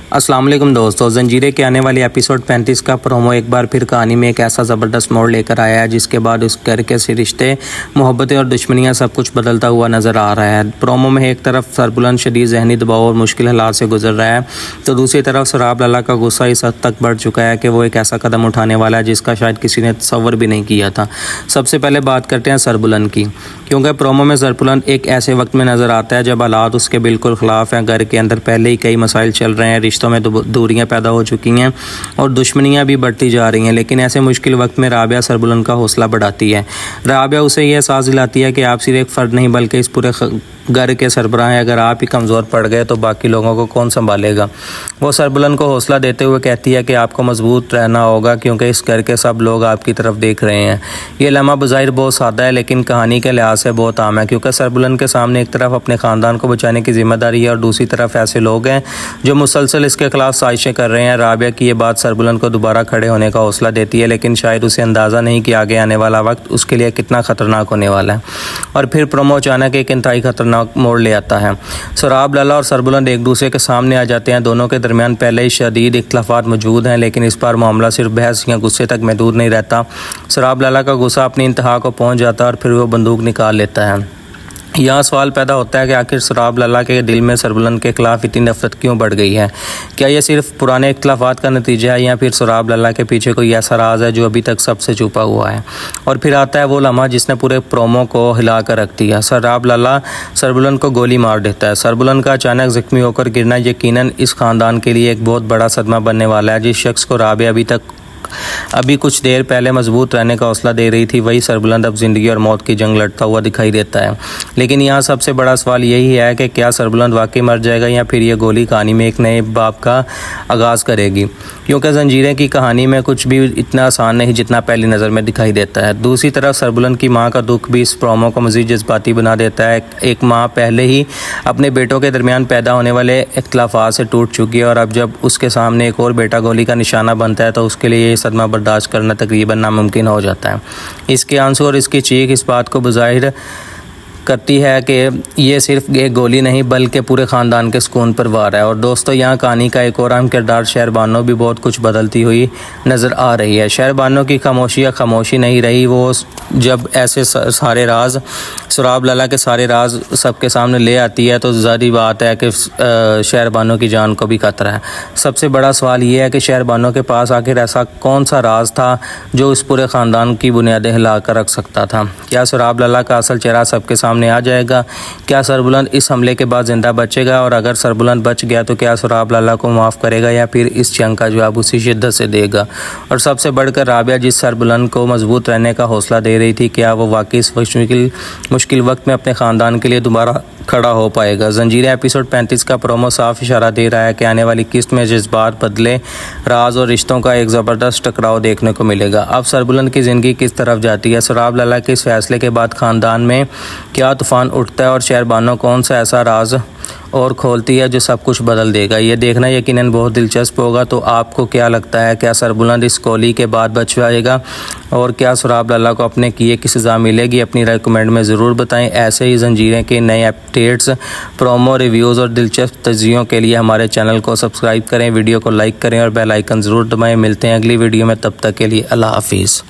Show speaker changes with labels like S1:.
S1: अस्सलाम वालेकुम दोस्तों, जंजीरें के आने वाली एपिसोड 35 का प्रोमो एक बार फिर कहानी में एक ऐसा ज़बरदस्त मोड़ लेकर आया है जिसके बाद उस घर के से रिश्ते, मोहब्बतें और दुश्मनियां सब कुछ बदलता हुआ नज़र आ रहा है। प्रोमो में एक तरफ सरबुलंद शदीद जहनी दबाव और मुश्किल हालात से गुजर रहा है, तो दूसरी तरफ सराब लला का गुस्सा इस हद तक बढ़ चुका है कि वो एक ऐसा कदम उठाने वाला है जिसका शायद किसी ने तसव्वुर भी नहीं किया था। सबसे पहले बात करते हैं सरबुलंद की, क्योंकि प्रोमो में सरबुलंद एक ऐसे वक्त में नज़र आता है जब हालात उसके बिल्कुल ख़िलाफ़ हैं। घर के अंदर पहले ही कई मसाइल चल रहे हैं, रिश्तों में दूरियां पैदा हो चुकी हैं और दुश्मनियां भी बढ़ती जा रही हैं। लेकिन ऐसे मुश्किल वक्त में राबिया सरबुलंद का हौसला बढ़ाती है। राबिया उसे यह एहसास दिलाती है कि आप सिर्फ एक फ़र्द नहीं बल्कि इस पूरे घर के सरबराह हैं। अगर आप ही कमज़ोर पड़ गए तो बाकी लोगों को कौन संभालेगा। वो सरबुलंद को हौसला देते हुए कहती है कि आपको मजबूत रहना होगा क्योंकि इस घर के सब लोग आपकी तरफ देख रहे हैं। ये लम्हा बज़ाहिर बहुत सादा है लेकिन कहानी के लिहाज से बहुत आम है, क्योंकि सरबुलंद के सामने एक तरफ अपने ख़ानदान को बचाने की जिम्मेदारी है और दूसरी तरफ ऐसे लोग हैं जो मुसलसल इसके खिलाफ साजिशें कर रहे हैं। राबिया की ये बात सरबुलंद को दोबारा खड़े होने का हौसला देती है, लेकिन शायद उसे अंदाज़ा नहीं कि आगे आने वाला वक्त उसके लिए कितना ख़तरनाक होने वाला है। और फिर प्रोमो अचानक एक इंतहाई ख़तरनाक मोड़ ले आता है। सराब लला और सरबुलंद एक दूसरे के सामने आ जाते हैं। दोनों के दरमियान पहले ही शदीद इख्तिलाफ़ात मौजूद हैं, लेकिन इस बार मामला सिर्फ बहस या गुस्से तक महदूद नहीं रहता। सराब लला का गुस्सा अपनी इंतहा को पहुंच जाता है और फिर वो बंदूक निकाल लेता है। यहाँ सवाल पैदा होता है कि आखिर सराब लला के दिल में सरबुलंद के खिलाफ इतनी नफरत क्यों बढ़ गई है। क्या यह सिर्फ पुराने इख्तिलाफ़ात का नतीजा है या फिर सराब लला के पीछे कोई ऐसा राज है जो अभी तक सबसे छुपा हुआ है। और फिर आता है वो लम्हा जिसने पूरे प्रोमो को हिला कर रख दिया। सराब लला सरबुलंद को गोली मार देता है। सरबुलंद का अचानक ज़ख्मी होकर गिरना यकीनन इस ख़ानदान के लिए एक बहुत बड़ा सदमा बनने वाला है। जिस शख्स को राबिया अभी कुछ देर पहले मजबूत रहने का हौसला दे रही थी, वही सरबुलंद अब ज़िंदगी और मौत की जंग लड़ता हुआ दिखाई देता है। लेकिन यहाँ सबसे बड़ा सवाल यही है कि क्या सरबुलंद वाकई मर जाएगा या फिर ये गोली कहानी में एक नए बाब का आगाज़ करेगी, क्योंकि जंजीरें की कहानी में कुछ भी इतना आसान नहीं जितना पहली नज़र में दिखाई देता है। दूसरी तरफ सरबुलंद की माँ का दुख भी इस प्रोमो को मज़ीद जज्बाती बना देता है। एक माँ पहले ही अपने बेटों के दरमियान पैदा होने वाले इख्तिलाफ़ात से टूट चुकी है और अब जब उसके सामने एक और बेटा गोली का निशाना बनता है तो उसके लिए सदमा बर्दाश्त करना तकरीबन नामुमकिन हो जाता है। इसके आंसू और इसकी चीख इस बात को बज़ाहिर करती है कि ये सिर्फ एक गोली नहीं बल्कि पूरे ख़ानदान के सुकून पर वार है। और दोस्तों, यहाँ कहानी का एक और अहम किरदार शहरबानो भी बहुत कुछ बदलती हुई नज़र आ रही है। शहरबानो की खामोशी नहीं रही। वो जब ऐसे सारे राज सराब लला के सारे राज सबके सामने ले आती है तो ज़ाहिर बात है कि शहरबानो की जान को भी खतरा है। सबसे बड़ा सवाल ये है कि शहरबानो के पास आखिर ऐसा कौन सा राज था जो इस पूरे ख़ानदान की बुनियादें हिला कर रख सकता था। क्या सराब लला का असल चेहरा सबके सामने आ जाएगा? क्या सरबुलंद इस हमले के बाद जिंदा बचेगा? और अगर सरबुलंद बच गया तो क्या सराब लला को माफ़ करेगा या फिर इस जंग का जवाब उसी शिद्दत से देगा? और सबसे बढ़कर राबिया जिस सरबुलंद को मजबूत रहने का हौसला दे रही थी, क्या वो वाकई इस मुश्किल वक्त में अपने ख़ानदान के लिए दोबारा खड़ा हो पाएगा? जंजीरें एपिसोड 35 का प्रोमो साफ इशारा दे रहा है कि आने वाली किस्त में जज्बात बदले, राज और रिश्तों का एक ज़बरदस्त टकराव देखने को मिलेगा। अब सरबुलंद की ज़िंदगी किस तरफ जाती है? सराब लला के इस फैसले के बाद ख़ानदान में क्या तूफ़ान उठता है और शहरबानो कौन सा ऐसा राज और खोलती है जो सब कुछ बदल देगा? ये देखना यकीनन बहुत दिलचस्प होगा। तो आपको क्या लगता है, क्या सरबुलंद इस गोली के बाद बच पाएगा और क्या सराब लला को अपने किए की सज़ा मिलेगी? अपनी राय कमेंट में ज़रूर बताएं। ऐसे ही जंजीरें के नए अपडेट्स, प्रोमो, रिव्यूज़ और दिलचस्प तज्ज़ियों के लिए हमारे चैनल को सब्सक्राइब करें, वीडियो को लाइक करें और बेल आइकन ज़रूर दबाएं। मिलते हैं अगली वीडियो में, तब तक के लिए अल्लाह हाफिज़।